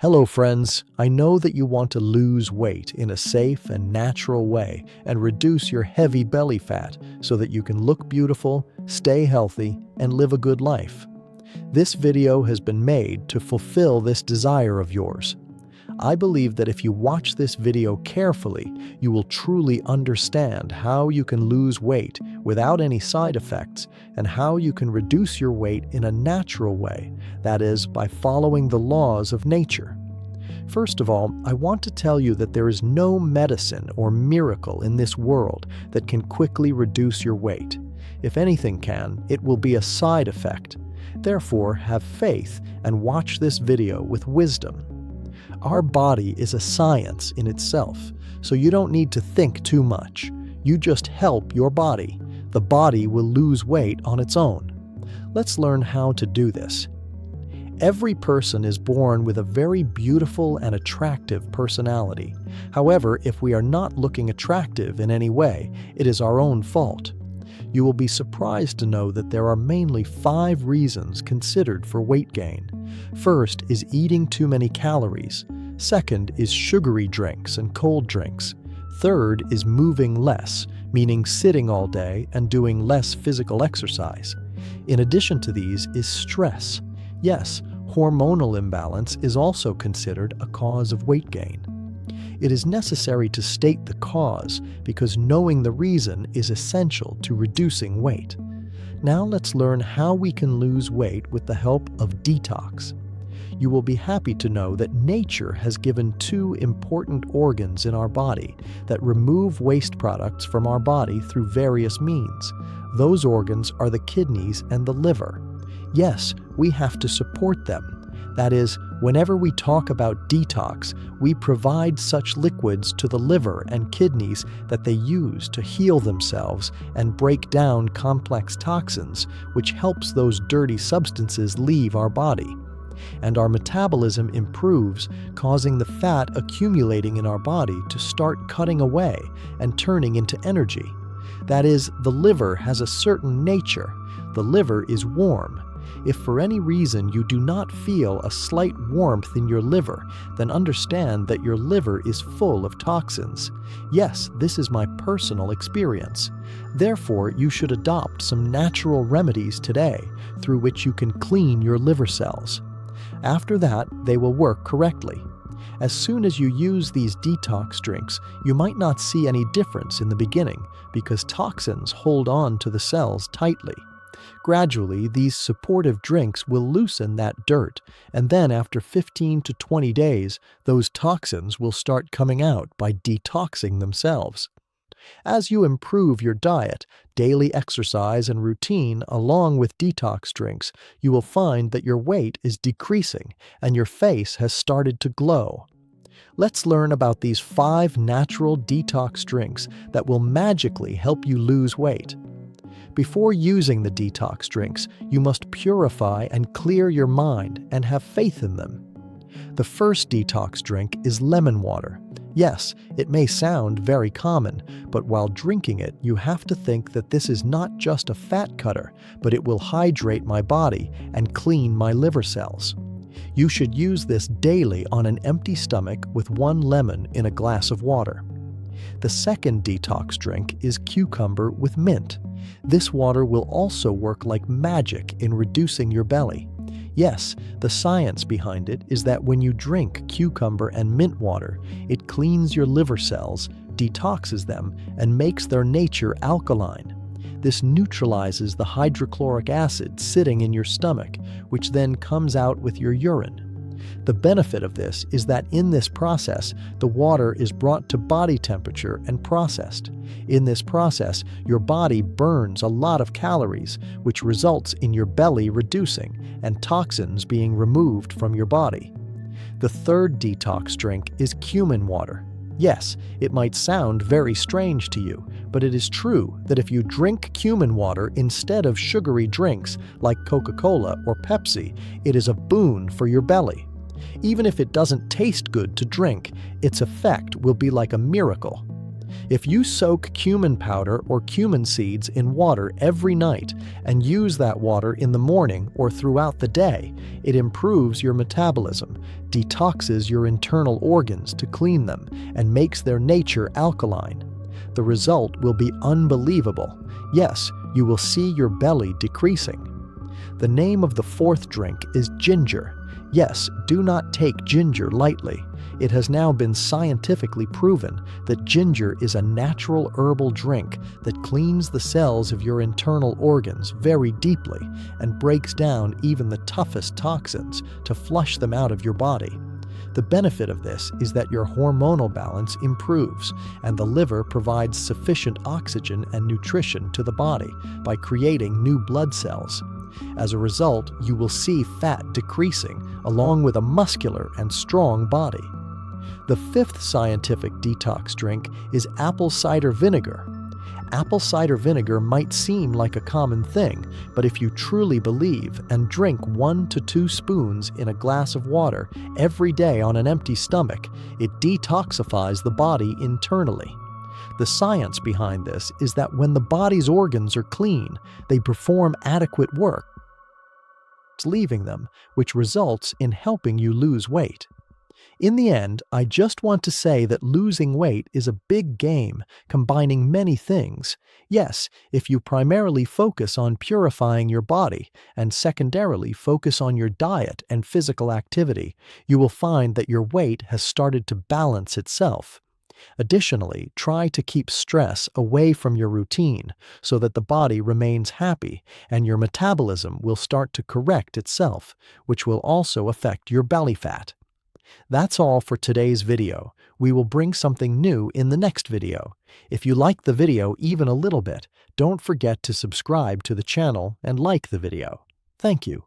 Hello friends, I know that you want to lose weight in a safe and natural way and reduce your heavy belly fat so that you can look beautiful, stay healthy, and live a good life. This video has been made to fulfill this desire of yours. I believe that if you watch this video carefully, you will truly understand how you can lose weight without any side effects and how you can reduce your weight in a natural way, that is, by following the laws of nature. First of all, I want to tell you that there is no medicine or miracle in this world that can quickly reduce your weight. If anything can, it will be a side effect. Therefore, have faith and watch this video with wisdom. Our body is a science in itself, so you don't need to think too much. You just help your body. The body will lose weight on its own. Let's learn how to do this. Every person is born with a very beautiful and attractive personality. However, if we are not looking attractive in any way, it is our own fault. You will be surprised to know that there are mainly 5 reasons considered for weight gain. First is eating too many calories. Second is sugary drinks and cold drinks. Third is moving less, meaning sitting all day and doing less physical exercise. In addition to these is stress. Yes, hormonal imbalance is also considered a cause of weight gain. It is necessary to state the cause because knowing the reason is essential to reducing weight. Now let's learn how we can lose weight with the help of detox. You will be happy to know that nature has given 2 important organs in our body that remove waste products from our body through various means. Those organs are the kidneys and the liver. Yes, we have to support them. That is, whenever we talk about detox, we provide such liquids to the liver and kidneys that they use to heal themselves and break down complex toxins, which helps those dirty substances leave our body. And our metabolism improves, causing the fat accumulating in our body to start cutting away and turning into energy. That is, the liver has a certain nature. The liver is warm. If for any reason you do not feel a slight warmth in your liver, then understand that your liver is full of toxins. Yes, this is my personal experience. Therefore, you should adopt some natural remedies today through which you can clean your liver cells. After that, they will work correctly. As soon as you use these detox drinks, you might not see any difference in the beginning because toxins hold on to the cells tightly. Gradually, these supportive drinks will loosen that dirt, and then after 15 to 20 days, those toxins will start coming out by detoxing themselves. As you improve your diet, daily exercise, and routine along with detox drinks, you will find that your weight is decreasing and your face has started to glow. Let's learn about these 5 natural detox drinks that will magically help you lose weight. Before using the detox drinks, you must purify and clear your mind and have faith in them. The first detox drink is lemon water. Yes, it may sound very common, but while drinking it, you have to think that this is not just a fat cutter, but it will hydrate my body and clean my liver cells. You should use this daily on an empty stomach with 1 lemon in a glass of water. The second detox drink is cucumber with mint. This water will also work like magic in reducing your belly. Yes, the science behind it is that when you drink cucumber and mint water, it cleans your liver cells, detoxes them, and makes their nature alkaline. This neutralizes the hydrochloric acid sitting in your stomach, which then comes out with your urine. The benefit of this is that in this process, the water is brought to body temperature and processed. In this process, your body burns a lot of calories, which results in your belly reducing and toxins being removed from your body. The third detox drink is cumin water. Yes, it might sound very strange to you, but it is true that if you drink cumin water instead of sugary drinks like Coca-Cola or Pepsi, it is a boon for your belly. Even if it doesn't taste good to drink, its effect will be like a miracle. If you soak cumin powder or cumin seeds in water every night and use that water in the morning or throughout the day, it improves your metabolism, detoxes your internal organs to clean them, and makes their nature alkaline. The result will be unbelievable. Yes, you will see your belly decreasing. The name of the fourth drink is ginger. Yes, do not take ginger lightly. It has now been scientifically proven that ginger is a natural herbal drink that cleans the cells of your internal organs very deeply and breaks down even the toughest toxins to flush them out of your body. The benefit of this is that your hormonal balance improves and the liver provides sufficient oxygen and nutrition to the body by creating new blood cells. As a result, you will see fat decreasing along with a muscular and strong body. The fifth scientific detox drink is apple cider vinegar. Apple cider vinegar might seem like a common thing, but if you truly believe and drink 1 to 2 spoons in a glass of water every day on an empty stomach, it detoxifies the body internally. The science behind this is that when the body's organs are clean, they perform adequate work, leaving them, which results in helping you lose weight. In the end, I just want to say that losing weight is a big game, combining many things. Yes, if you primarily focus on purifying your body and secondarily focus on your diet and physical activity, you will find that your weight has started to balance itself. Additionally, try to keep stress away from your routine so that the body remains happy and your metabolism will start to correct itself, which will also affect your belly fat. That's all for today's video. We will bring something new in the next video. If you like the video even a little bit, don't forget to subscribe to the channel and like the video. Thank you.